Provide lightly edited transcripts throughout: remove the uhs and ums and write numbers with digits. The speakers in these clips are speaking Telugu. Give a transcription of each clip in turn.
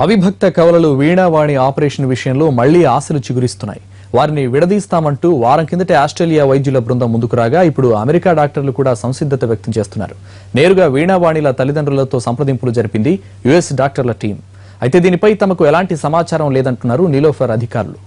అవిభక్త కవలలు వీణావాణి ఆపరేషన్ విషయంలో మళ్లీ ఆశలు చిగురిస్తున్నాయి. వారిని విడదీస్తామంటూ వారం కిందటే ఆస్ట్రేలియా వైద్యుల బృందం ముందుకు రాగా ఇప్పుడు అమెరికా డాక్టర్లు కూడా సంసిద్ధత వ్యక్తం చేస్తున్నారు. నేరుగా వీణావాణిల తల్లిదండ్రులతో సంప్రదింపులు జరిపింది యుఎస్ డాక్టర్ల టీం. అయితే దీనిపై తమకు ఎలాంటి సమాచారం లేదంటున్నారు నీలోఫర్ అధికారులు.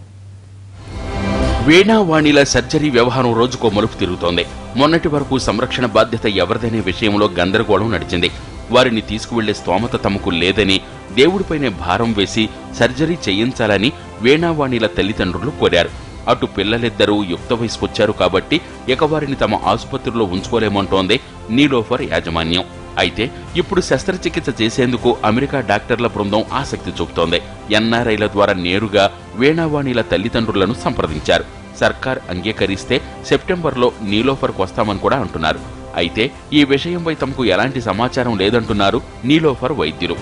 వీణావాణిల సర్జరీ వ్యవహారం రోజుకో మలుపు తిరుగుతోంది. మొన్నటి వరకు సంరక్షణ బాధ్యత ఎవరిదనే విషయంలో గందరగోళం నడిచింది. వారిని తీసుకువెళ్లే స్తోమత తమకు లేదని, దేవుడిపైనే భారం వేసి సర్జరీ చేయించాలని వీణావాణిల తల్లిదండ్రులు కోరారు. అటు పిల్లలిద్దరూ యుక్త వయసుకొచ్చారు కాబట్టి ఇక వారిని తమ ఆసుపత్రిలో ఉంచుకోలేమంటోంది నీలోఫర్ యాజమాన్యం. అయితే ఇప్పుడు శస్త్రచికిత్స చేసేందుకు అమెరికా డాక్టర్ల బృందం ఆసక్తి చూపుతోంది. ఎన్ఆర్ఐల ద్వారా నేరుగా వీణావాణిల తల్లిదండ్రులను సంప్రదించారు. సర్కార్ అంగీకరిస్తే సెప్టెంబర్లో నీలోఫర్కు వస్తామని కూడా అంటున్నారు. అయితే ఈ విషయంపై తమకు ఎలాంటి సమాచారం లేదంటున్నారు నీలోఫర్ వైద్యులు.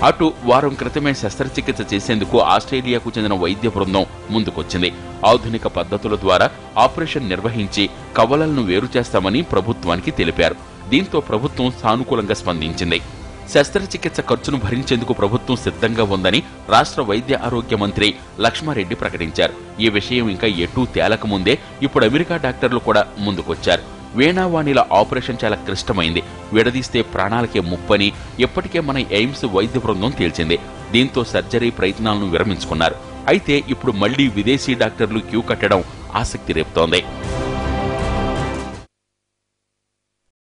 అటు వారం క్రితమే శస్త్రచికిత్స చేసేందుకు ఆస్ట్రేలియాకు చెందిన వైద్య బృందం ముందుకొచ్చింది. ఆధునిక పద్ధతుల ద్వారా ఆపరేషన్ నిర్వహించి కవలలను వేరు చేస్తామని ప్రభుత్వానికి తెలిపారు. దీంతో ప్రభుత్వం సానుకూలంగా స్పందించింది. శస్త్రచికిత్స ఖర్చును భరించేందుకు ప్రభుత్వం సిద్ధంగా ఉందని రాష్ట్ర వైద్య ఆరోగ్య మంత్రి లక్ష్మారెడ్డి ప్రకటించారు. ఈ విషయం ఇంకా ఎటూ తేలకముందే ఇప్పుడు అమెరికా డాక్టర్లు కూడా ముందుకొచ్చారు. వీణావాణిల ఆపరేషన్ చాలా క్లిష్టమైంది, విడదీస్తే ప్రాణాలకే ముప్పని ఇప్పటికే మన ఎయిమ్స్ వైద్య బృందం తేల్చింది. దీంతో సర్జరీ ప్రయత్నాలను విరమించుకున్నారు. అయితే ఇప్పుడు మళ్లీ విదేశీ డాక్టర్లు క్యూ కట్టడం ఆసక్తి రేపుతోంది.